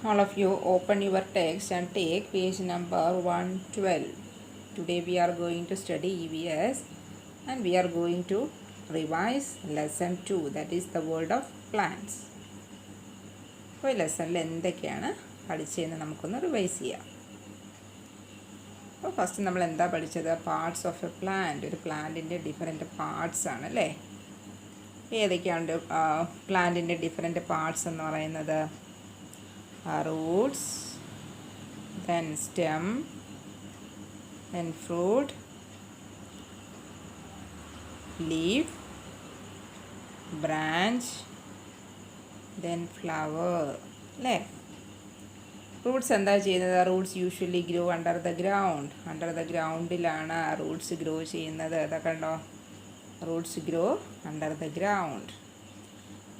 All of you open your text and take page number 112. Today we are going to study EVS and we are going to revise lesson 2, that is the world of plants. അപ്പോൾ ഈ ലെസണിൽ എന്തൊക്കെയാണ് പഠിച്ചതെന്ന് നമുക്കൊന്ന് revise ചെയ്യാം. അപ്പോൾ first നമ്മൾ എന്താ പഠിച്ചത്? Parts of A plant. ഒരു പ്ലാന്റിൻ്റെ ഡിഫറെൻറ്റ് പാർട്സ് ആണ് അല്ലേ? ഏതൊക്കെയാണ് പ്ലാന്റിൻ്റെ ഡിഫറെൻറ്റ് പാർട്സ് എന്ന് പറയുന്നത്? Roots, then stem, then fruit, leaf, branch, then flower. അല്ലേ? റൂട്ട്സ് എന്താ ചെയ്യുന്നത്? Roots usually grow under the ground. Under the ഗ്രൗണ്ടിലാണ് റൂട്ട്സ് ഗ്രോ ചെയ്യുന്നത്. അതൊക്കെ ഉണ്ടോ? Roots grow under the ground.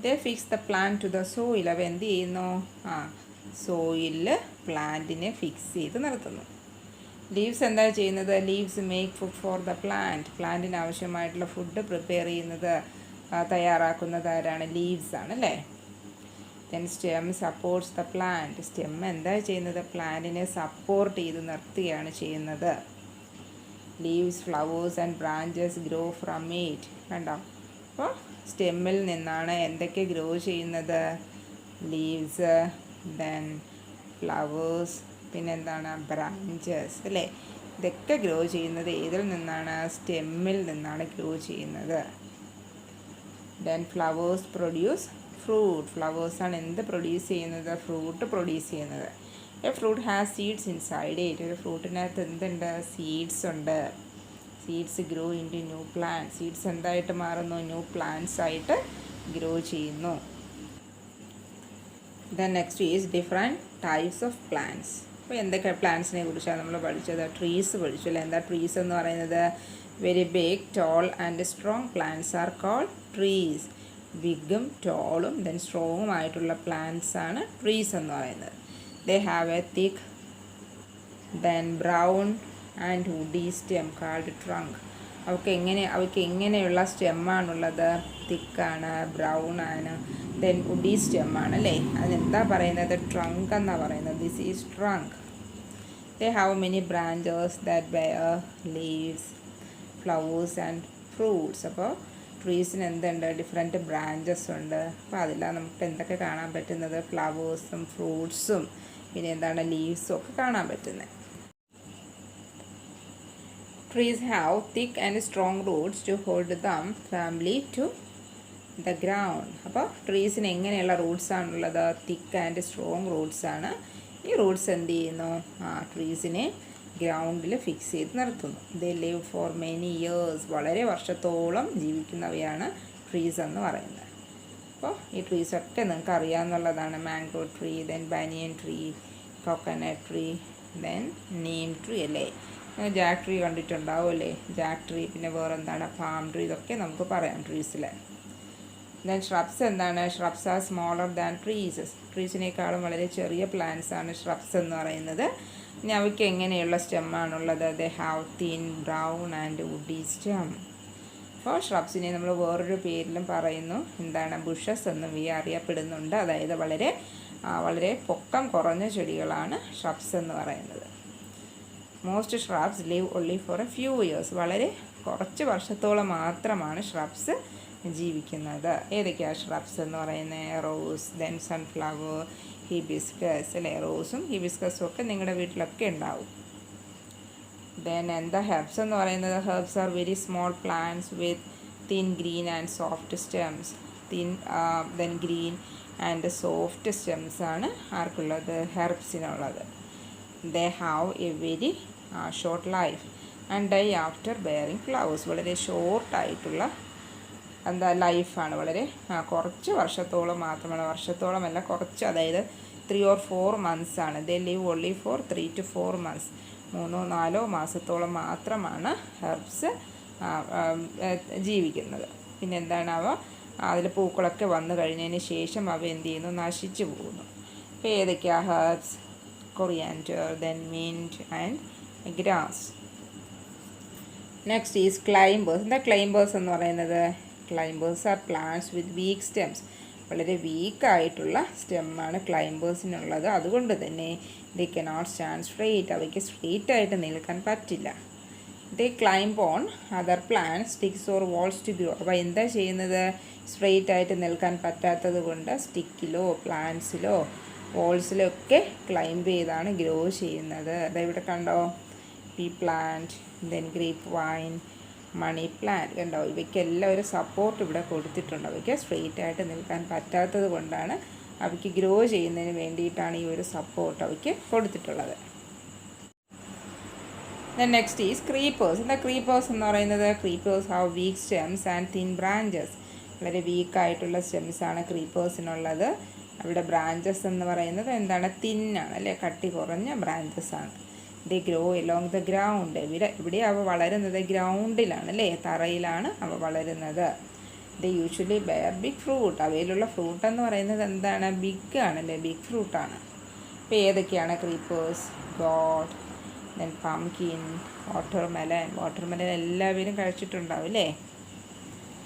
They fix the plant to the soil. അവ എന്ത് ചെയ്യുന്നു? സോയിലിൽ പ്ലാന്റിനെ ഫിക്സ് ചെയ്ത് നിർത്തുന്നു. ലീവ്സ് എന്താ ചെയ്യുന്നത്? Leaves make food for the plant. പ്ലാന്റിന് ആവശ്യമായിട്ടുള്ള ഫുഡ് പ്രിപ്പയർ ചെയ്യുന്നത്, തയ്യാറാക്കുന്നത് ആരാണ്? ലീവ്സ് ആണ് അല്ലേ? Then stem supports the plant. Stem എന്താ ചെയ്യുന്നത്? പ്ലാന്റിനെ സപ്പോർട്ട് ചെയ്ത് നിർത്തുകയാണ് ചെയ്യുന്നത്. Leaves, flowers and branches grow from it. കണ്ടോ? അപ്പോൾ സ്റ്റെമ്മിൽ നിന്നാണ് എന്തൊക്കെ ഗ്രോ ചെയ്യുന്നത്? ലീവ്സ്, ദെൻ ഫ്ലവേഴ്സ്, പിന്നെന്താണ്? ബ്രാഞ്ചസ് അല്ലേ? ഇതൊക്കെ ഗ്രോ ചെയ്യുന്നത് ഏതിൽ നിന്നാണ്? സ്റ്റെമ്മിൽ നിന്നാണ് ഗ്രോ ചെയ്യുന്നത്. Then flowers produce fruit. ഫ്ലവേഴ്സാണ് എന്ത് പ്രൊഡ്യൂസ് ചെയ്യുന്നത്? ഫ്രൂട്ട് പ്രൊഡ്യൂസ് ചെയ്യുന്നത്. A fruit has seeds inside it. ഒരു ഫ്രൂട്ടിനകത്ത് എന്തുണ്ട്? സീഡ്സ് ഉണ്ട്. Seeds grow into new plant. Seeds എന്തായിട്ട് മാറുന്നു? ന്യൂ പ്ലാന്റ്സ് ആയിട്ട് ഗ്രോ ചെയ്യുന്നു. Then next is different types of plants. അപ്പോൾ എന്തൊക്കെ പ്ലാന്റ്സിനെ കുറിച്ചാണ് നമ്മൾ പഠിച്ചത്? ട്രീസ് പഠിച്ചു അല്ലേ? എന്താ ട്രീസ് എന്ന് പറയുന്നത്? Very big, tall and strong plants are called trees. ബിഗും ടോളും ദെൻ സ്ട്രോങ്ങും ആയിട്ടുള്ള പ്ലാന്റ്സ് ആണ് ട്രീസ് എന്ന് പറയുന്നത്. They have a thick then brown and woody stem called trunk. അവയ്ക്ക് എങ്ങനെയുള്ള സ്റ്റെമ്മാണുള്ളത്? തിക്കാണ്, ബ്രൗൺ ആണ്, ദെൻ വുഡി സ്റ്റെമ്മാണ് അല്ലേ? അതെന്താ പറയുന്നത്? ട്രങ്ക് എന്നാണ് പറയുന്നത്. This is trunk. They have many branches that bear leaves, flowers and fruits. അപ്പോൾ ട്രീസിന് എന്തുണ്ട്? ഡിഫറെൻറ്റ് ബ്രാഞ്ചസ് ഉണ്ട്. അപ്പോൾ അതിലാണ് നമുക്ക് എന്തൊക്കെ കാണാൻ പറ്റുന്നത്? ഫ്ലവേഴ്സും ഫ്രൂട്ട്സും പിന്നെ എന്താണ്? ലീവ്സും ഒക്കെ കാണാൻ പറ്റുന്നത്. Trees have thick and strong roots to hold them firmly to the ground. അപ്പോൾ ട്രീസിന് എങ്ങനെയുള്ള റൂട്ട്സ് ആണുള്ളത്? തിക്ക് ആൻഡ് സ്ട്രോങ് റൂട്ട്സ് ആണ്. ഈ റൂട്ട്സ് എന്ത് ചെയ്യുന്നു? ട്രീസിനെ ഗ്രൗണ്ടിൽ ഫിക്സ് ചെയ്ത് നിർത്തുന്നു. They live for many years. വളരെ വർഷത്തോളം ജീവിക്കുന്നവയാണ് ട്രീസ് എന്ന് പറയുന്നത്. അപ്പോൾ ഈ ട്രീസൊക്കെ നിങ്ങൾക്ക് അറിയാമെന്നുള്ളതാണ്. Mango tree, then banyan tree, coconut tree, then neem tree അല്ലേ? ജാക്ക് ട്രീ കണ്ടിട്ടുണ്ടാവും അല്ലേ? ജാക്ക് ട്രീ, പിന്നെ വേറെ എന്താണ്? Palm tree. ഇതൊക്കെ നമുക്ക് പറയാം ട്രീസിൽ. ദെൻ ഷ്രബ്സ് എന്താണ്? Shrubs are smaller than trees. ട്രീസിനേക്കാളും വളരെ ചെറിയ പ്ലാന്റ്സ് ആണ് ഷ്രബ്സ് എന്ന് പറയുന്നത്. ഇനി അവയ്ക്ക് എങ്ങനെയുള്ള സ്റ്റെമ്മാണുള്ളത്? They have thin brown and woody stem. അപ്പോൾ ഷ്രബ്സിനെ നമ്മൾ വേറൊരു പേരിലും പറയുന്നു. എന്താണ്? ബുഷസ് എന്നും അറിയപ്പെടുന്നുണ്ട്. അതായത് വളരെ പൊക്കം കുറഞ്ഞ ചെടികളാണ് ഷ്രബ്സ് എന്ന് പറയുന്നത്. Most shrubs live only for a few years. വളരെ കുറച്ച് വർഷത്തോളം മാത്രമാണ് ഷ്രബ്സ് ജീവിക്കുന്നത്. ഏതൊക്കെയാണ് ഷ്രബ്സ് എന്ന് പറയുന്നത്? റോസ്, ദെൻ സൺഫ്ലവർ, ഹിബിസ്കസ് അല്ലേ? റോസും ഹിബിസ്കസും ഒക്കെ നിങ്ങളുടെ വീട്ടിലൊക്കെ ഉണ്ടാവും. ദെൻ എന്താ ഹെർബ്സ് എന്ന് പറയുന്നത്? Herbs are very small plants with thin green and soft stems. Then green and soft stems ആണ് ആർക്കുള്ളത്? ഹെർബ്സിനുള്ളത്. They have a very short life and die after bearing flowers. വളരെ ഷോർട്ടായിട്ടുള്ള ലൈഫാണ്. വളരെ കുറച്ച് വർഷത്തോളം മാത്രമാണ്. വർഷത്തോളമല്ല, കുറച്ച്, അതായത് 3 or 4 months ആണ്. They live only for 3 to 4 months. 3-4 മാസത്തോളം മാത്രമാണ് ഹെർബ്സ് ജീവിക്കുന്നത്. പിന്നെ എന്താണ്? അതിൽ പൂക്കളൊക്കെ വന്നു കഴിഞ്ഞതിന് ശേഷം അവ എന്ത് ചെയ്യുന്നു? നശിച്ചു പോകുന്നു. അപ്പോൾ ഏതൊക്കെയാണ് herbs? coriander, then mint and grass. Next is climbers. എന്താ climbers എന്ന് പറയുന്നത്? Climbers are plants with weak stems. വളരെ വീക്കായിട്ടുള്ള സ്റ്റെമ്മാണ് ക്ലൈംബേഴ്സിനുള്ളത്. അതുകൊണ്ട് തന്നെ ദേ കനോട്ട് സ്റ്റാൻഡ് സ്ട്രെയിറ്റ്, അവയ്ക്ക് സ്ട്രെയിറ്റ് ആയിട്ട് നിൽക്കാൻ പറ്റില്ല. They climb on other plants, sticks or walls to grow. അപ്പോൾ എന്താ ചെയ്യുന്നത്? സ്ട്രെയിറ്റ് ആയിട്ട് നിൽക്കാൻ പറ്റാത്തത് കൊണ്ട് സ്റ്റിക്കിലോ പ്ലാന്റ്സിലോ വാൾസിലോ ഒക്കെ ക്ലൈംബ് ചെയ്താണ് ഗ്രോ ചെയ്യുന്നത്. ഇവിടെ കണ്ടോ, pea plant, then grape vine, money plant, കണ്ടോ, ഇവയ്ക്കെല്ലാം ഒരു സപ്പോർട്ട് ഇവിടെ കൊടുത്തിട്ടുണ്ട്. അവയ്ക്ക് സ്ട്രെയിറ്റ് ആയിട്ട് നിൽക്കാൻ പറ്റാത്തത് കൊണ്ടാണ്, അവയ്ക്ക് ഗ്രോ ചെയ്യുന്നതിന് വേണ്ടിയിട്ടാണ് ഈ ഒരു സപ്പോർട്ട് അവയ്ക്ക് കൊടുത്തിട്ടുള്ളത്. Then next is creepers. എന്താ ക്രീപ്പേഴ്സ് എന്ന് പറയുന്നത്? Creepers have weak stems and thin branches. വളരെ വീക്കായിട്ടുള്ള സ്റ്റെംസാണ് ക്രീപ്പേഴ്സിനുള്ളത്. അവിടെ ബ്രാഞ്ചസ് എന്ന് പറയുന്നത് എന്താണ്? തിന്നാണ് അല്ലേ, കട്ടി കുറഞ്ഞ ബ്രാഞ്ചസ് ആണ്. They grow along the ground. ഇവിടെ അവ വളരുന്നത് ഗ്രൗണ്ടിലാണ് അല്ലേ, തറയിലാണ് അവ വളരുന്നത്. They usually bear big fruit. അവയിലുള്ള ഫ്രൂട്ട് എന്ന് പറയുന്നത് എന്താണ്? ബിഗ് ആണല്ലേ, ബിഗ് ഫ്രൂട്ടാണ്. അപ്പോൾ ഏതൊക്കെയാണ് creepers? Gourd, then pumpkin, watermelon. Watermelon എല്ലാവരും കഴിച്ചിട്ടുണ്ടാവും അല്ലേ.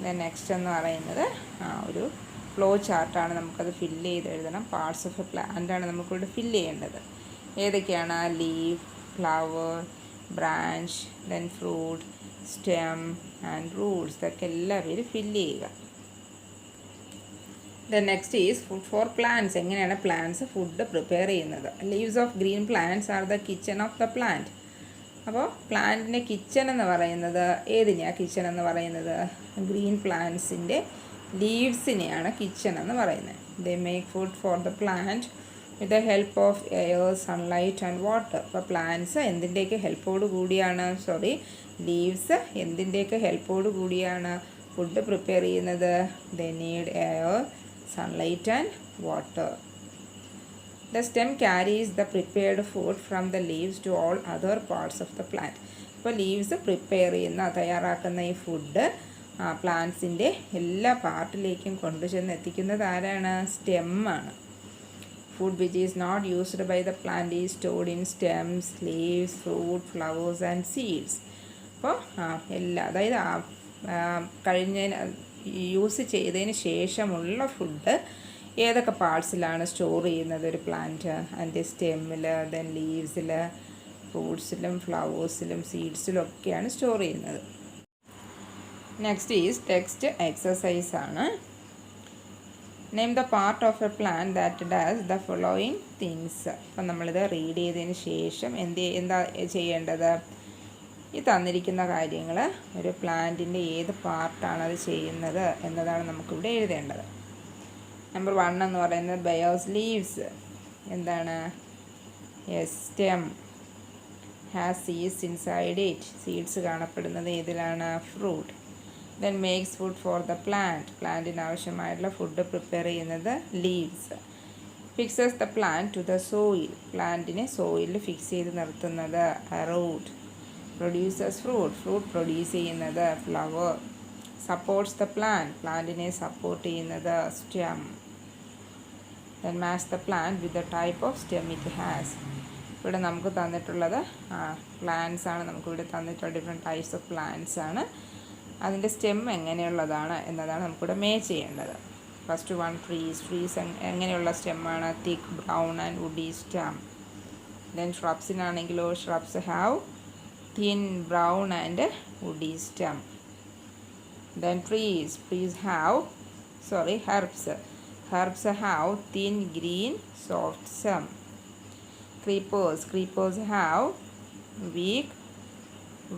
ദെൻ നെക്സ്റ്റ് എന്ന് പറയുന്നത് ഒരു ഫ്ലോ ചാർട്ടാണ്, നമുക്കത് ഫില്ല് ചെയ്ത് എഴുതണം. പാർട്സ് ഓഫ് എ പ്ലാന്റാണ് നമുക്കിവിടെ ഫില്ല് ചെയ്യേണ്ടത്. ഏതൊക്കെയാണ്? Leaf, flower, branch, then fruit, stem and Roots. ഇതൊക്കെ എല്ലാവരും ഫില്ല് ചെയ്യുക. Then next is food for plants. എങ്ങനെയാണ് പ്ലാന്റ്സ് ഫുഡ് പ്രിപ്പയർ ചെയ്യുന്നത്? Leaves of green plants are the kitchen of the plant. അപ്പോൾ പ്ലാന്റിൻ്റെ കിച്ചൺ എന്ന് പറയുന്നത് ഏതിനെയാണ് കിച്ചൺ എന്ന് പറയുന്നത്? ഗ്രീൻ പ്ലാന്റ്സിൻ്റെ ലീവ്സിനെയാണ് കിച്ചൺ എന്ന് പറയുന്നത്. They make food for the plant with the help of air, sunlight and water. അപ്പോൾ പ്ലാന്റ്സ് എന്തിൻ്റെയൊക്കെ ഹെൽപ്പോട് കൂടിയാണ്, ലീവ്സ് എന്തിൻ്റെയൊക്കെ ഹെൽപ്പോട് കൂടിയാണ് ഫുഡ് പ്രിപ്പയർ ചെയ്യുന്നത്? They need air, sunlight and water. The stem carries the prepared food from the leaves to all other parts of the plant. അപ്പോൾ leaves prepare ചെയ്യുന്ന തയ്യാറാക്കുന്ന ഈ food പ്ലാന്റ്സിൻ്റെ എല്ലാ പാർട്ടിലേക്കും കൊണ്ടുചെന്ന് എത്തിക്കുന്നത് ആരാണ്? സ്റ്റെമ്മാണ്. Food which is not used by the plant is stored in stems, leaves, fruit, flowers and seeds. അപ്പോൾ അതായത് യൂസ് ചെയ്തതിന് ശേഷമുള്ള ഫുഡ് ഏതൊക്കെ പാർട്സിലാണ് സ്റ്റോർ ചെയ്യുന്നത് ഒരു പ്ലാന്റ്? അതിൻ്റെ സ്റ്റെമ്മിൽ, ദെൻ ലീവ്സിൽ, ഫ്രൂട്ട്സിലും ഫ്ലവേഴ്സിലും സീഡ്സിലും ഒക്കെയാണ് സ്റ്റോർ ചെയ്യുന്നത്. നെക്സ്റ്റ് ഈസ് ടെക്സ്റ്റ് എക്സസൈസ് ആണ്. Name the part of A plant that ഡാസ് the following things. അപ്പം നമ്മളിത് റീഡ് ചെയ്തതിന് ശേഷം എന്താ ചെയ്യേണ്ടത്? ഈ തന്നിരിക്കുന്ന കാര്യങ്ങൾ ഒരു പ്ലാന്റിൻ്റെ ഏത് പാർട്ടാണ് അത് ചെയ്യുന്നത് എന്നതാണ് നമുക്കിവിടെ എഴുതേണ്ടത്. നമ്പർ 1 എന്ന് പറയുന്നത് ബയേഴ്സ് ലീവ്സ്. എന്താണ്? Stem has seeds inside it. സീഡ്സ് കാണപ്പെടുന്നത് ഏതിലാണ്? Fruit. Then makes food for the plant. പ്ലാന്റിന് ആവശ്യമായിട്ടുള്ള ഫുഡ് പ്രിപ്പയർ ചെയ്യുന്നത് leaves. Fixes the plant to the soil. പ്ലാന്റിനെ സോയിലിൽ ഫിക്സ് ചെയ്ത് നിർത്തുന്നത് root. Produces fruit. Fruit produce ചെയ്യുന്നത് ഫ്ലവർ. Supports the plant. പ്ലാന്റിനെ സപ്പോർട്ട് ചെയ്യുന്നത് stem. Then match the plant with the type of stem it has. ഇവിടെ നമുക്ക് തന്നിട്ടുള്ളത് പ്ലാന്റ്സ് ആണ്. നമുക്കിവിടെ തന്നിട്ടുള്ള ഡിഫറെൻറ്റ് ടൈപ്സ് ഓഫ് പ്ലാന്റ്സ് ആണ്. അതിൻ്റെ സ്റ്റെം എങ്ങനെയുള്ളതാണ് എന്നതാണ് നമുക്കിവിടെ മേച്ച് ചെയ്യേണ്ടത്. ഫസ്റ്റ് വൺ ട്രീസ് എങ്ങനെയുള്ള സ്റ്റെമ്മാണ്? Thick, brown and woody stem. Then ഷ്രബ്സിനാണെങ്കിലോ shrubs have thin, brown and woody stem. Then trees have herbs have thin, green, soft stem. Creepers have weak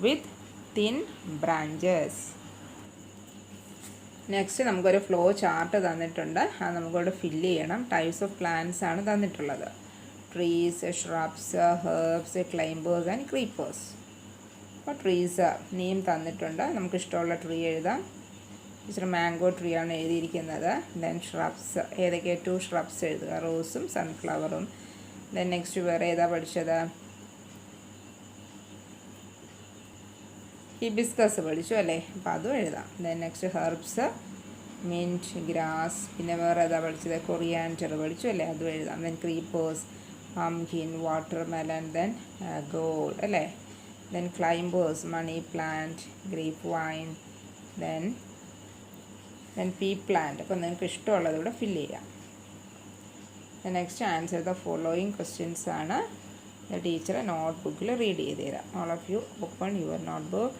with thin branches. Next നമുക്കൊരു flow chart തന്നിട്ടുണ്ട്. അത് നമുക്കിവിടെ fill ചെയ്യണം. Types of plants ആണ് തന്നിട്ടുള്ളത്. Trees, shrubs, herbs, climbers and creepers. അപ്പോൾ trees name തന്നിട്ടുണ്ട്. നമുക്കിഷ്ടമുള്ള ട്രീ എഴുതാം. ഇച്ചിരി മാംഗോ ട്രീ ആണ് എഴുതിയിരിക്കുന്നത്. ദെൻ ഷ്രബ്സ് ഏതൊക്കെ? 2 ഷ്രബ്സ് എഴുതുക, റോസും സൺഫ്ലവറും. ദെൻ നെക്സ്റ്റ് വേറെ ഏതാ പഠിച്ചത്? ഹിബിസ്കസ് പഠിച്ചു അല്ലേ, അപ്പോൾ അതും എഴുതാം. Then next herbs, mint, grass. പിന്നെ വേറെ ഏതാ പഠിച്ചത്? കൊറിയാൻഡർ പഠിച്ചു അല്ലേ, അതും എഴുതാം. Then creepers, pumpkin, watermelon, then gourd അല്ലേ. Then climbers, money plant, grapevine, then then pea plant. അപ്പോൾ നിങ്ങൾക്ക് ഇഷ്ടമുള്ളത് ഇവിടെ ഫില്ല് ചെയ്യാം. Next answer the following questions ആണ് ടീച്ചർ നോട്ട്ബുക്കിൽ റീഡ് ചെയ്ത് തരാം. All of you open your notebook.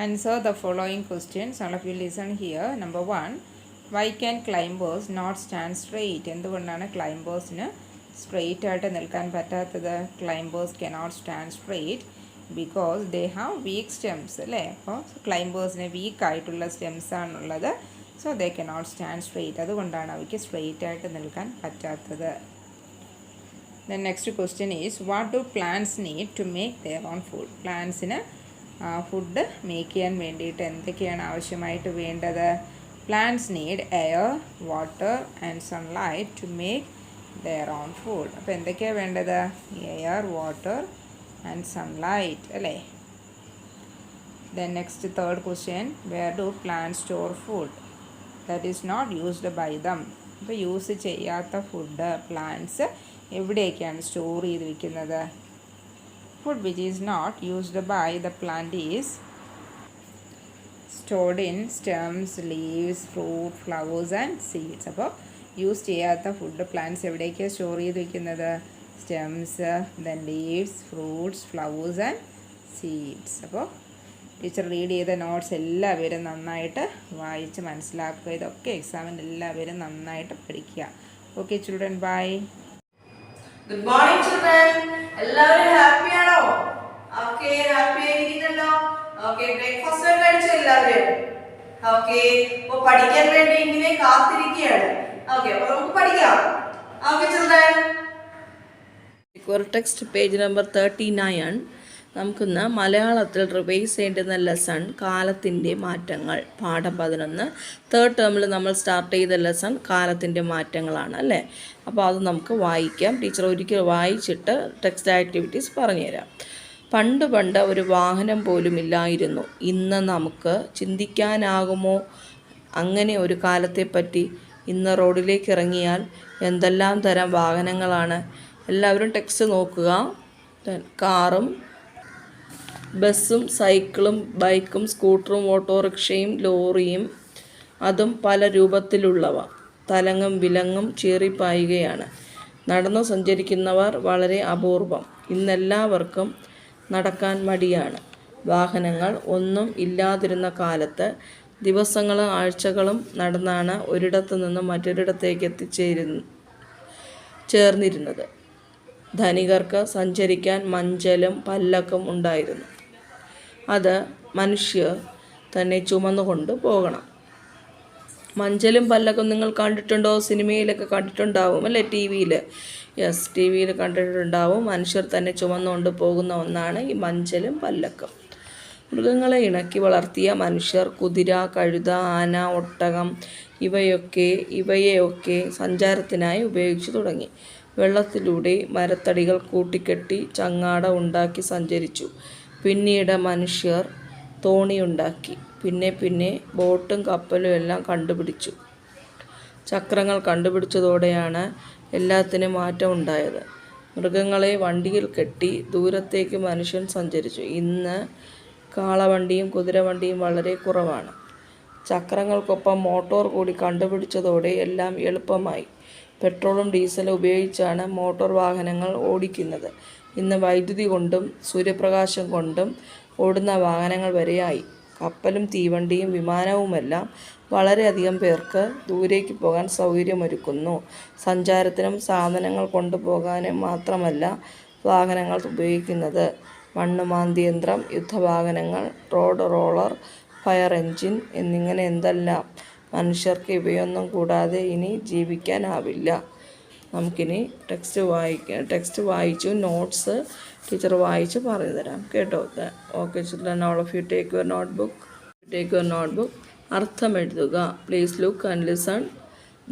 Answer the following questions. All of you listen here. Number 1. Why can climbers not stand straight? എന്തുകൊണ്ടാണ് ക്ലൈംബേഴ്സിന് straight ആയിട്ട് നിൽക്കാൻ പറ്റാത്തത്? Climbers cannot stand straight because they have weak stems. അല്ലേ? അപ്പോൾ ക്ലൈംബേഴ്സിന് week ആയിട്ടുള്ള stems ആണുള്ളത്. So they cannot stand straight. അതുകൊണ്ടാണ് അവർക്ക് സ്ട്രെയിറ്റ് ആയിട്ട് നിൽക്കാൻ പറ്റാത്തത്. The next question is, what do plants need to make their own food? പ്ലാന്റ്സിന് ഫുഡ് മേക്ക് ചെയ്യാൻ വേണ്ടിയിട്ട് എന്തൊക്കെയാണ് ആവശ്യമായിട്ട് വേണ്ടത്? Plants need air, water and sunlight to make their own food. അപ്പോൾ എന്തൊക്കെയാണ് വേണ്ടത്? എയർ, വാട്ടർ ആൻഡ് സൺലൈറ്റ് അല്ലേ? Then next third question, where do plants store food that is not used by them? അപ്പോൾ യൂസ് ചെയ്യാത്ത food plants എവിടെയൊക്കെയാണ് store ചെയ്ത് വയ്ക്കുന്നത്? Food which is not used by the plant is stored in stems, leaves, fruit, flowers and seeds. അപ്പോൾ use ചെയ്യാത്ത food plants എവിടേക്കാണ് store ചെയ്ത് വയ്ക്കുന്നത്? Stems, then leaves, fruits, flowers and seeds. അപ്പോൾ teacher read ചെയ്ത notes എല്ലാവരും നന്നായിട്ട് വായിച്ച് മനസ്സിലാക്കുക. ഇതൊക്കെ എക്സാമിന് എല്ലാവരും നന്നായിട്ട് പഠിക്കുക. Okay children, bye. Good morning children. എല്ലാവരും ഹാപ്പി ആണോ? ഓക്കേ, ഹാപ്പി ആയിരിക്കുന്നല്ലോ. ഓക്കേ, ബ്രേക്ക്ഫാസ്റ്റ് ഒക്കെ കഴിച്ചോ എല്ലാവരും? ഓക്കേ, അപ്പോൾ പഠിക്കാൻ വേണ്ടി ഇങ്ങനെ കാത്തിരിക്കുകയാണ്. ഓക്കേ, അപ്പോൾ നമുക്ക് പഠിക്കാം. Okay children, text page number 39. നമുക്കിന്ന് മലയാളത്തിൽ റിവൈസ് ചെയ്യേണ്ടുന്ന ലെസൺ കാലത്തിൻ്റെ മാറ്റങ്ങൾ, പാഠം 11. തേർഡ് ടേമിൽ നമ്മൾ സ്റ്റാർട്ട് ചെയ്ത ലെസൺ കാലത്തിൻ്റെ മാറ്റങ്ങളാണ് അല്ലേ? അപ്പോൾ അത് നമുക്ക് വായിക്കാം. ടീച്ചർ ഒരിക്കൽ വായിച്ചിട്ട് ടെക്സ്റ്റ് ആക്ടിവിറ്റീസ് പറഞ്ഞുതരാം. പണ്ട് ഒരു വാഹനം പോലും ഇല്ലായിരുന്നു. ഇന്ന് നമുക്ക് ചിന്തിക്കാനാകുമോ അങ്ങനെ ഒരു കാലത്തെപ്പറ്റി? ഇന്ന് റോഡിലേക്ക് ഇറങ്ങിയാൽ എന്തെല്ലാം തരം വാഹനങ്ങളാണ്. എല്ലാവരും ടെക്സ്റ്റ് നോക്കുക. കാറും ബസ്സും സൈക്കിളും ബൈക്കും സ്കൂട്ടറും ഓട്ടോറിക്ഷയും ലോറിയും, അതും പല രൂപത്തിലുള്ളവ തലങ്ങും വിലങ്ങും ചീറിപ്പായുകയാണ്. നടന്നു സഞ്ചരിക്കുന്നവർ വളരെ അപൂർവം. ഇന്നെല്ലാവർക്കും നടക്കാൻ മടിയാണ്. വാഹനങ്ങൾ ഒന്നും ഇല്ലാതിരുന്ന കാലത്ത് ദിവസങ്ങളും ആഴ്ചകളും നടന്നാണ് ഒരിടത്തു നിന്നും മറ്റൊരിടത്തേക്ക് ചേർന്നിരുന്നത്. ധനികർക്ക് സഞ്ചരിക്കാൻ മഞ്ചലും പല്ലക്കും ഉണ്ടായിരുന്നു. അത് മനുഷ്യർ തന്നെ ചുമന്നുകൊണ്ട് പോകണം. മഞ്ചലും പല്ലക്കും നിങ്ങൾ കണ്ടിട്ടുണ്ടോ? സിനിമയിലൊക്കെ കണ്ടിട്ടുണ്ടാവും അല്ലേ? ടി വിയിൽ. യെസ്, ടി വിയിൽ കണ്ടിട്ടുണ്ടാവും. മനുഷ്യർ തന്നെ ചുമന്നുകൊണ്ട് പോകുന്ന ഒന്നാണ് ഈ മഞ്ചലും പല്ലക്കും. മൃഗങ്ങളെ ഇണക്കി വളർത്തിയ മനുഷ്യർ കുതിര, കഴുത, ആന, ഒട്ടകം ഇവയെയൊക്കെ സഞ്ചാരത്തിനായി ഉപയോഗിച്ചു തുടങ്ങി. വെള്ളത്തിലൂടെ മരത്തടികൾ കൂട്ടിക്കെട്ടി ചങ്ങാട ഉണ്ടാക്കി സഞ്ചരിച്ചു. പിന്നീട് മനുഷ്യർ തോണിയുണ്ടാക്കി. പിന്നെ ബോട്ടും കപ്പലും എല്ലാം കണ്ടുപിടിച്ചു. ചക്രങ്ങൾ കണ്ടുപിടിച്ചതോടെയാണ് എല്ലാത്തിനും മാറ്റം ഉണ്ടായത്. മൃഗങ്ങളെ വണ്ടിയിൽ കെട്ടി ദൂരത്തേക്ക് മനുഷ്യൻ സഞ്ചരിച്ചു. ഇന്ന് കാളവണ്ടിയും കുതിരവണ്ടിയും വളരെ കുറവാണ്. ചക്രങ്ങൾക്കൊപ്പം മോട്ടോർ കൂടി കണ്ടുപിടിച്ചതോടെ എല്ലാം എളുപ്പമായി. പെട്രോളും ഡീസലും ഉപയോഗിച്ചാണ് മോട്ടോർ വാഹനങ്ങൾ ഓടിക്കുന്നത്. ഇന്ന് വൈദ്യുതി കൊണ്ടും സൂര്യപ്രകാശം കൊണ്ടും ഓടുന്ന വാഹനങ്ങൾ വരെയായി. കപ്പലും തീവണ്ടിയും വിമാനവുമെല്ലാം വളരെയധികം പേർക്ക് ദൂരേക്ക് പോകാൻ സൗകര്യമൊരുക്കുന്നു. സഞ്ചാരത്തിനും സാധനങ്ങൾ കൊണ്ടുപോകാനും മാത്രമല്ല വാഹനങ്ങൾ ഉപയോഗിക്കുന്നത്. മണ്ണുമാന്തി യന്ത്രം, യുദ്ധവാഹനങ്ങൾ, റോഡ് റോളർ, ഫയർ എൻജിൻ എന്നിങ്ങനെ എന്തെല്ലാം. മനുഷ്യർക്ക് ഇവയൊന്നും കൂടാതെ ഇനി ജീവിക്കാനാവില്ല. നമുക്കിനി ടെക്സ്റ്റ് വായിച്ചു നോട്ട്സ് ടീച്ചർ വായിച്ച് പറഞ്ഞു തരാം കേട്ടോ. Okay children, all of you take your notebook. അർത്ഥം എഴുതുക. Please look and listen.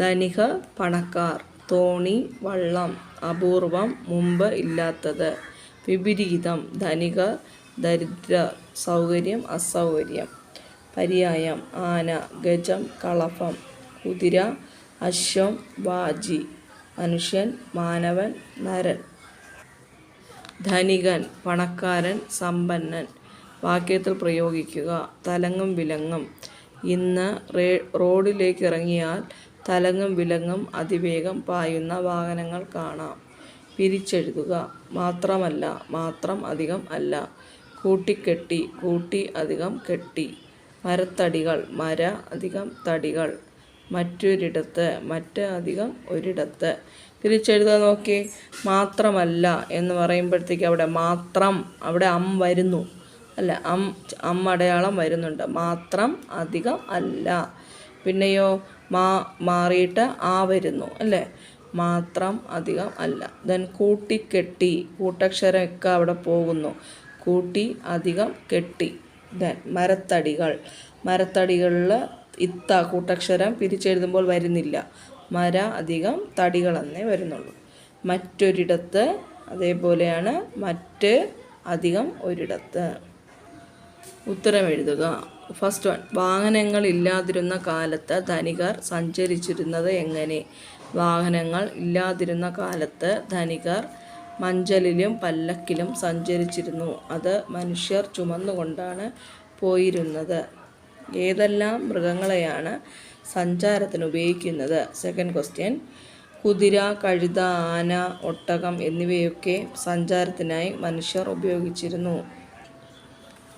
ധനിക, പണക്കാർ. തോണി, വള്ളം. അപൂർവം, മുമ്പ് ഇല്ലാത്തത്. വിപരീതം, ധനികർ, ദരിദ്രർ. സൗകര്യം, അസൗകര്യം. പര്യായം, ആന, ഗജം, കളഭം. കുതിര, അശ്വം, വാജി. മനുഷ്യൻ, മാനവൻ, നരൻ. ധനികൻ, പണക്കാരൻ, സമ്പന്നൻ. വാക്യത്തിൽ പ്രയോഗിക്കുക. തലങ്ങും വിലങ്ങും. ഇന്ന് റോഡിലേക്ക് ഇറങ്ങിയാൽ തലങ്ങും വിലങ്ങും അതിവേഗം പായുന്ന വാഹനങ്ങൾ കാണാം. പിരിച്ചെഴുതുക. മാത്രമല്ല, മാത്രം അധികം അല്ല. കൂട്ടിക്കെട്ടി, കൂട്ടി അധികം കെട്ടി. മരത്തടികൾ, മര അധികം തടികൾ. മറ്റൊരിടത്ത്, മറ്റ് അധികം ഒരിടത്ത്. പിരിച്ചെഴുതാൻ നോക്കി. മാത്രമല്ല എന്ന് പറയുമ്പോഴത്തേക്ക് അവിടെ മാത്രം, അവിടെ വരുന്നു അല്ല, അടയാളം വരുന്നുണ്ട്. മാത്രം അധികം അല്ല. പിന്നെയോ മാറിയിട്ട് വരുന്നു അല്ലേ, മാത്രം അധികം അല്ല. ദെൻ കൂട്ടിക്കെട്ടി, കൂട്ടക്ഷരമൊക്കെ അവിടെ പോകുന്നു. കൂട്ടി അധികം കെട്ടി. ദെൻ മരത്തടികൾ, മരത്തടികളിൽ കൂട്ടക്ഷരം പിരിച്ചെഴുതുമ്പോൾ വരുന്നില്ല. മര അധികം തടികൾ എന്നേ വരുന്നുള്ളൂ. മറ്റൊരിടത്ത്, അതേപോലെയാണ് മറ്റ് അധികം ഒരിടത്ത്. ഉത്തരം എഴുതുക. ഫസ്റ്റ് വൺ, വാഹനങ്ങൾ ഇല്ലാതിരുന്ന കാലത്ത് ധനികർ സഞ്ചരിച്ചിരുന്നത് എങ്ങനെ? വാഹനങ്ങൾ ഇല്ലാതിരുന്ന കാലത്ത് ധനികർ മഞ്ചലിലും പല്ലക്കിലും സഞ്ചരിച്ചിരുന്നു. അത് മനുഷ്യർ ചുമന്നുകൊണ്ടാണ് പോയിരുന്നത്. ഏതെല്ലാം മൃഗങ്ങളെയാണ് സഞ്ചാരത്തിന് ഉപയോഗിക്കുന്നത്? സെക്കൻഡ് ക്വസ്റ്റ്യൻ, കുതിര, കഴുത, ആന, ഒട്ടകം എന്നിവയൊക്കെ സഞ്ചാരത്തിനായി മനുഷ്യർ ഉപയോഗിച്ചിരുന്നു.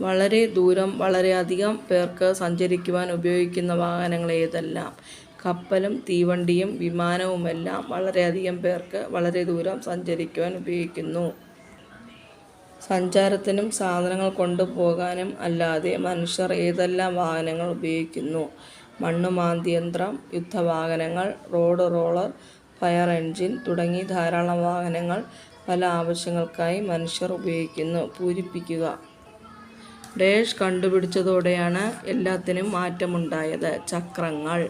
വളരെ ദൂരം വളരെയധികം പേർക്ക് സഞ്ചരിക്കുവാൻ ഉപയോഗിക്കുന്ന വാഹനങ്ങൾ ഏതെല്ലാം? കപ്പലും തീവണ്ടിയും വിമാനവുമെല്ലാം വളരെയധികം പേർക്ക് വളരെ ദൂരം സഞ്ചരിക്കുവാൻ ഉപയോഗിക്കുന്നു. സഞ്ചാരത്തിനും സാധനങ്ങൾ കൊണ്ടുപോകാനും അല്ലാതെ മനുഷ്യർ ഏതെല്ലാം വാഹനങ്ങൾ ഉപയോഗിക്കുന്നു? മണ്ണുമാന്തിയന്ത്രം, യുദ്ധവാഹനങ്ങൾ, റോഡ് റോളർ, ഫയർ എൻജിൻ തുടങ്ങി ധാരാളം വാഹനങ്ങൾ പല ആവശ്യങ്ങൾക്കായി മനുഷ്യർ ഉപയോഗിക്കുന്നു. പൂരിപ്പിക്കുക. ഡാഷ് കണ്ടുപിടിച്ചതോടെയാണ് എല്ലാത്തിനും മാറ്റമുണ്ടായത്. ചക്രങ്ങൾ.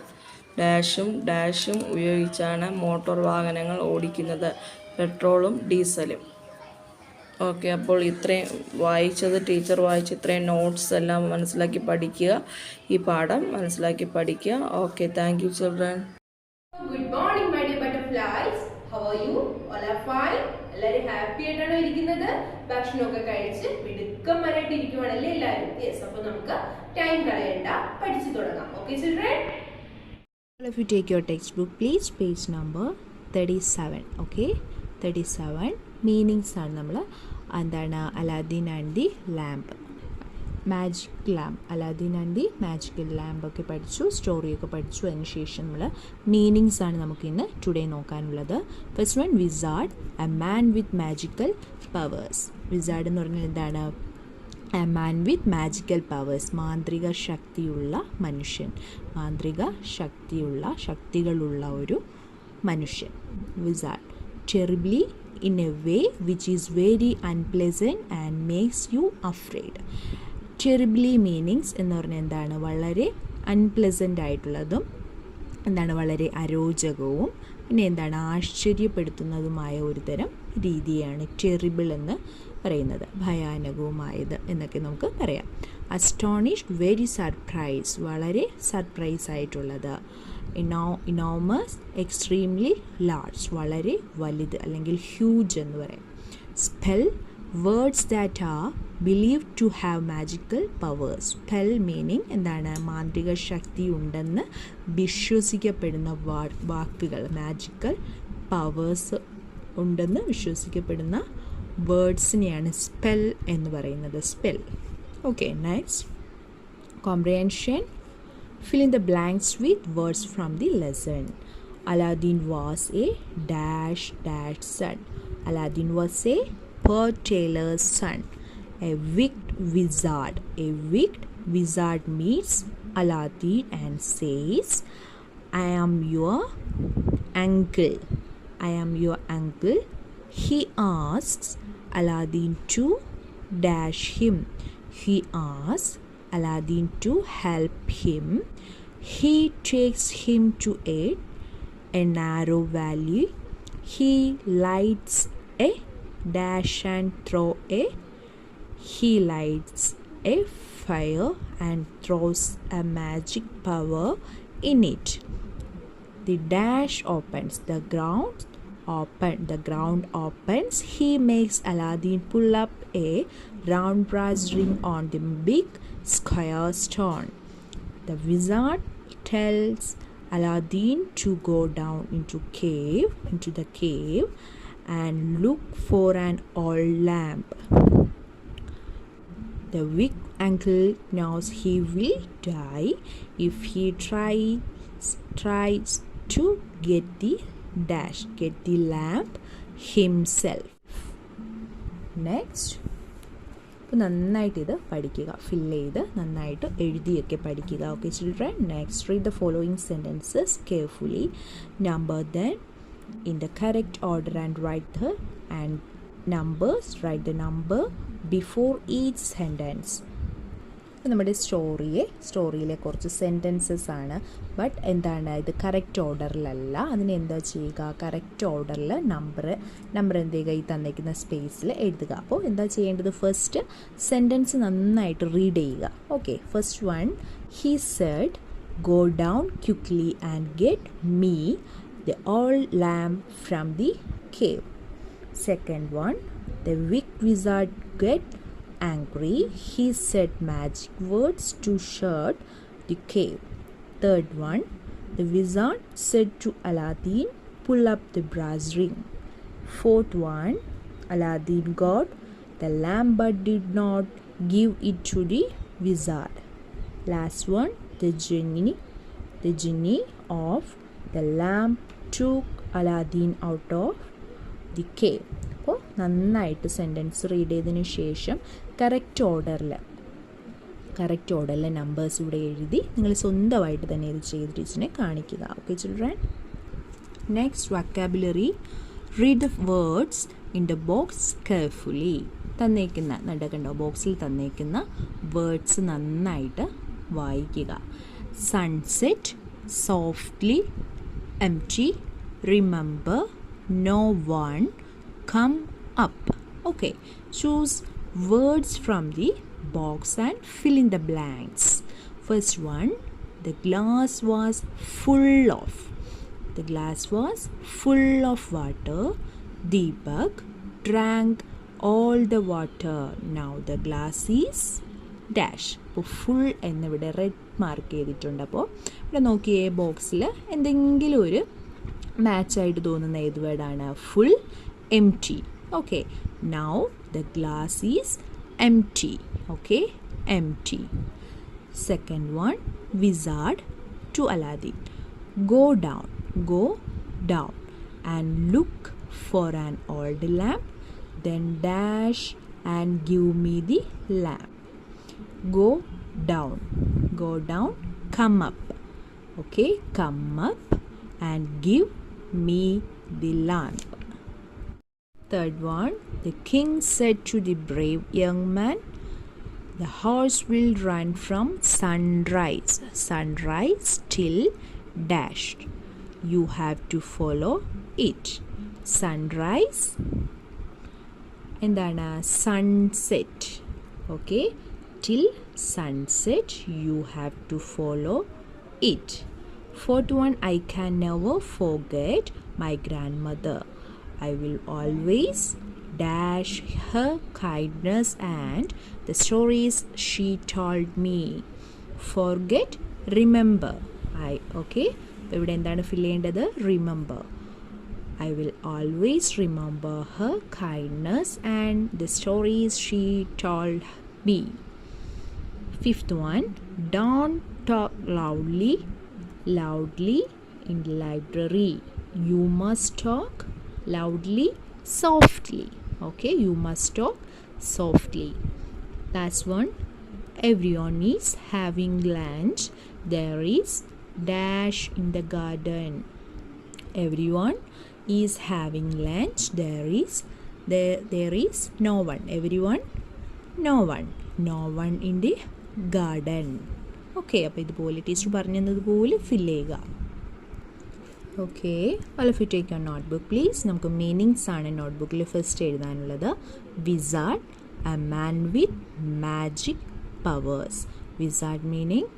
ഡാഷും ഉപയോഗിച്ചാണ് മോട്ടോർ വാഹനങ്ങൾ ഓടിക്കുന്നത്. പെട്രോളും ഡീസലും. ഓക്കെ, അപ്പോൾ ഇത്രയും വായിച്ചത്, ടീച്ചർ വായിച്ച ഇത്രയും നോട്ട്സ് എല്ലാം മനസ്സിലാക്കി പഠിക്കുക. ഈ പാഠം മനസ്സിലാക്കി പഠിക്കുക. Okay, thank you children. Good morning my dear butterflies. How are you? All are fine? എല്ലാവരും ഹാപ്പി ആയിട്ടാണോ ഇരിക്കുന്നത്? ഭക്ഷണമൊക്കെ കഴിച്ച് മിടുക്കന്മാരായിട്ട് ഇരിക്കുവാണല്ലേ എല്ലാവരും? യെസ്. അപ്പോൾ നമുക്ക് ടൈം കളയണ്ട, പഠിച്ചു തുടങ്ങാം. Okay children? If you take your textbook, please, page number 37. Okay, 37 meanings ആണ് നമ്മൾ എന്താണ് Aladdin and the lamp, magic lamp, Aladdin and the magical lamp ഒക്കെ പഠിച്ചു, സ്റ്റോറിയൊക്കെ പഠിച്ചു. അതിന് ശേഷം നമ്മൾ മീനിങ്സ് ആണ് നമുക്ക് ഇന്ന് ടുഡേ നോക്കാനുള്ളത്. First one, wizard, a man with magical powers. Wizard എന്ന് പറഞ്ഞാൽ എന്താണ്? A man with magical powers, മാന്ത്രിക ശക്തിയുള്ള മനുഷ്യൻ, മാന്ത്രിക ശക്തികളുള്ള ഒരു മനുഷ്യൻ, wizard. Terribly, in a way which is very unpleasant and makes you afraid. Terribly meanings എന്ന് പറഞ്ഞാൽ എന്താണ്? വളരെ അൺപ്ലസൻ്റ് ആയിട്ടുള്ളതും എന്താണ്, വളരെ അരോചകവും പിന്നെ എന്താണ്, ആശ്ചര്യപ്പെടുത്തുന്നതുമായ ഒരു തരം രീതിയാണ് ടെറിബിൾ എന്ന് പറയുന്നത്. ഭയാനകവുമായത് എന്നൊക്കെ നമുക്ക് പറയാം. അസ്റ്റോണിഷ്ഡ്, വെരി സർപ്രൈസ്, വളരെ സർപ്രൈസ് ആയിട്ടുള്ളത്. ഇനോമസ്, എക്സ്ട്രീംലി ലാർജ്, വളരെ വലുത് അല്ലെങ്കിൽ ഹ്യൂജ് എന്ന് പറയും. Spell, words that are believed to have magical powers. Spell meaning എന്താണ്? മാന്ത്രിക ശക്തി ഉണ്ടെന്ന് വിശ്വസിക്കപ്പെടുന്ന വാക്കുകൾ, മാജിക്കൽ പവേഴ്സ് ഉണ്ടെന്ന് വിശ്വസിക്കപ്പെടുന്ന വേർഡ്സിനെയാണ് സ്പെൽ എന്ന് പറയുന്നത്. Spell. Okay, next, comprehension. Fill in the blanks with words from the lesson. Aladdin was a son. Aladdin was a poor tailor's son. A wicked wizard meets Aladdin and says, I am your uncle. He asks Aladdin to dash him. He asks Aladdin to help him. He takes him to a narrow valley. He lights a dash and throw a. He lights a fire and throws a magic power in it. The dash opens. The ground opens. He makes Aladdin pull up a round brass ring on the big square stone. The wizard tells Aladdin to go down into the cave and look for an old lamp. The wicked uncle knows he will die if he tries to get the lamp himself. Next, അപ്പോൾ നന്നായിട്ട് ഇത് പഠിക്കുക, fill ചെയ്ത് നന്നായിട്ട് എഴുതിയൊക്കെ പഠിക്കുക. Okay children, next read the following sentences carefully, number then in the correct order and write the number before each sentence. നമ്മുടെ സ്റ്റോറിയിലെ കുറച്ച് sentences ആണ്, ബട്ട് എന്താണ് ഇത് കറക്റ്റ് ഓർഡറിലല്ല. അതിന് എന്താ ചെയ്യുക, കറക്റ്റ് ഓർഡറിൽ നമ്പർ എന്ത് ചെയ്യുക, ഈ തന്നിരിക്കുന്ന സ്പേസിൽ എഴുതുക. അപ്പോൾ എന്താ ചെയ്യേണ്ടത്, ഫസ്റ്റ് സെൻറ്റൻസ് നന്നായിട്ട് റീഡ് ചെയ്യുക. Okay, first one, he said go down quickly and get me the old lamp from the cave. Second one, the wicked wizard get angry. He said magic words to shut the cave. Third one, the wizard said to Aladdin, pull up the brass ring. Fourth one, Aladdin got the lamp but did not give it to the wizard. Last one, the genie of the lamp took Aladdin out of the cave. അപ്പോൾ നന്നായിട്ട് sentence read ചെയ്തതിന് ശേഷം correct ഓർഡറിൽ numbers ഇവിടെ എഴുതി നിങ്ങൾ സ്വന്തമായിട്ട് തന്നെ ഇത് ചെയ്ത് ടീച്ചറിനെ കാണിക്കുക. Okay children, next vocabulary, read the words in the box carefully. കണ്ടോ ബോക്സിൽ തന്നേക്കുന്ന വേർഡ്സ് നന്നായിട്ട് വായിക്കുക. Sunset, softly, empty, remember, no one, come up. Okay, choose words from the box and fill in the blanks. First one, the glass was full of. The glass was full of water. Deepak drank all the water. Now the glass is dash. അപ്പോൾ full എന്നിവിടെ red mark ചെയ്തിട്ടുണ്ട്. അപ്പോൾ ഇവിടെ നോക്കിയേ ബോക്സിൽ എന്തെങ്കിലും ഒരു മാച്ചായിട്ട് തോന്നുന്ന ഏത് വേർഡാണ്, full, empty. Okay, now the glass is empty. Okay, empty. Second one, wizard to Aladdin, go down and look for an old lamp, then dash and give me the lamp. Go down, come up. Okay, come up and give me the lamp. Third one, the king said to the brave young man, the horse will run from sunrise till dash. You have to follow it. Sunrise എന്താണ്, sunset. Okay, till sunset you have to follow it. Fourth one, I can never forget my grandmother. I will always dash her kindness and the stories she told me. Forget, remember. Okay, ഇവിടെ എന്താണ് fill ചെയ്യേണ്ടത്, remember. I will always remember her kindness and the stories she told me. Fifth one, don't talk loudly in the library. You must talk loudly, softly. Okay, you must talk softly. Last one, everyone is having lunch. There is dash in the garden. Everyone is having lunch. There is no one. Everyone, no one in the garden. Okay, അപ്പോൾ ഇതുപോലെ ടീച്ചർ പറഞ്ഞു തന്നതുപോലെ fill ചെയ്യുക. Okay, all of you take your notebook please. നമുക്ക് meanings ആണ് നോട്ട്ബുക്കിൽ first എഴുതാനുള്ളത്. Wizard, a man with magic powers. Wizard meaning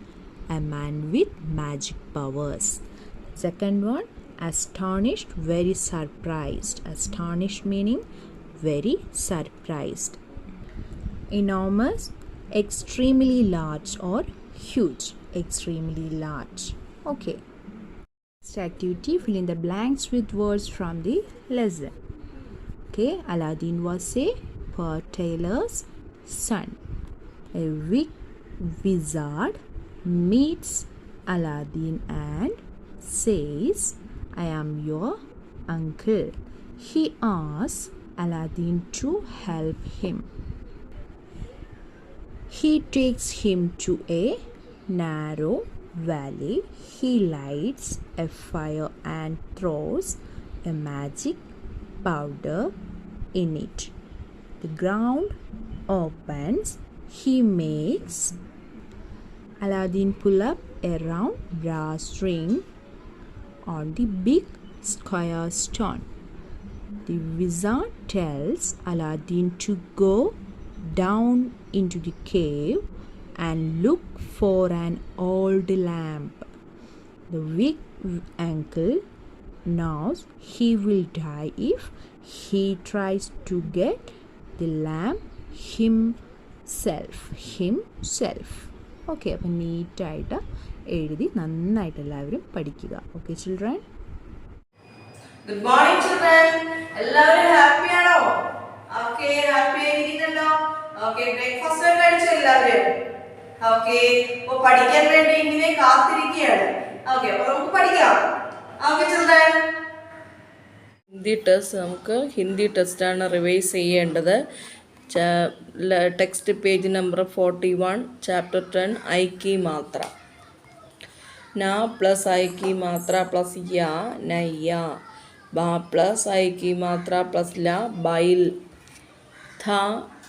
a man with magic powers. Second one, astonished, very surprised. Astonished meaning very surprised. Enormous, extremely large or huge. extremely large. Okay. Next activity, fill in the blanks with words from the lesson. Okay, Aladdin was a poor tailor's son. A wicked wizard meets Aladdin and says, I am your uncle. He asks Aladdin to help him. He takes him to a narrow valley. He lights a fire and throws a magic powder in it. The ground opens. He makes Aladdin pull up a round brass ring on the big square stone. The wizard tells Aladdin to go down into the cave and look for an old lamp. The wicked uncle knows he will die if he tries to get the lamp himself. Okay, അപ്പം നീറ്റായിട്ട് എഴുതി നന്നായിട്ട് എല്ലാവരും പഠിക്കുക. Okay children. Good morning children. എല്ലാവരും happy ആണോ? Okay, happy ആയിരിക്കുന്നല്ലോ. Okay, breakfast ഒക്കെ കഴിച്ചോ എല്ലാവരും? ഓക്കെ, അപ്പോൾ പഠിക്കാൻ വേണ്ടി ഇങ്ങനെ കാത്തിരിക്കുകയാണ്. ഓക്കെ, അപ്പോൾ നമുക്ക് പഠിക്കാം. Okay children. ഹിന്ദി ടെസ്റ്റ്, നമുക്ക് ഹിന്ദി ടെസ്റ്റാണ് റിവൈസ് ചെയ്യേണ്ടത്. Text page number 41, chapter 10, I की मात्रा. ना प्लस आई की मात्रा प्लस या नैया. बा प्लस आई की मात्रा प्लस ला बाइल. था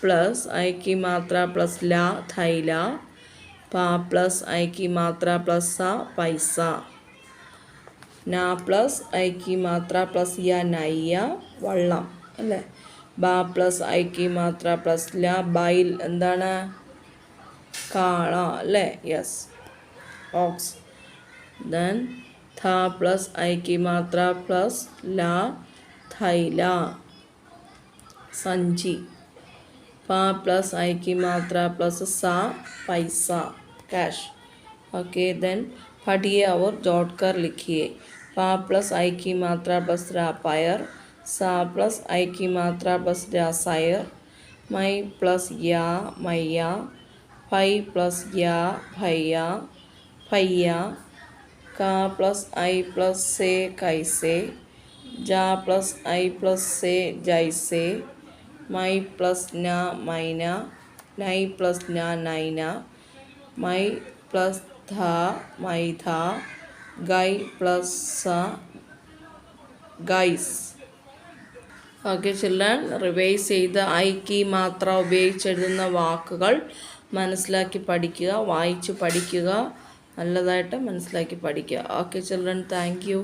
प्लस आई की मात्रा प्लस ला थैला. पा प्लस आई की मात्रा प्लस सा पैसा. ना प्लस आई की मात्रा प्लस या नैया വള്ളം അല്ലേ. ബാ പ്ലസ് ഐ की मात्रा പ്ലസ് ല ബൈൽ എന്താണ്? കാള അല്ലേ. Yes, ox. ദെൻ ഥ പ്ലസ് ഐ की मात्रा പ്ലസ് ല थैല സഞ്ചി. पा प्लस आई की मात्रा प्लस सा पैसा कैश. ओके, देन पढ़िए और जोड़ कर लिखिए. पा प्लस आई की मात्रा प्लस रा पायर. सा प्लस आई की मात्रा प्लस रा सायर. मई प्लस या मैया. पई प्लस या भैया भैया. का प्लस आई प्लस से कैसे. जा प्लस आई प्लस से जैसे. मई प्लस ना मैना. नई प्लस ना नैना. मई प्लस था मई था. गई प्लस सा ഗൈസ്. ഓക്കെ ചിൽഡ്രൻ, റിവൈസ് ചെയ്ത് ഐ की मात्रा ഉപയോഗിച്ചെഴുതുന്ന വാക്കുകൾ മനസ്സിലാക്കി പഠിക്കുക, വായിച്ച് പഠിക്കുക, നല്ലതായിട്ട് മനസ്സിലാക്കി പഠിക്കുക. Okay children, thank you.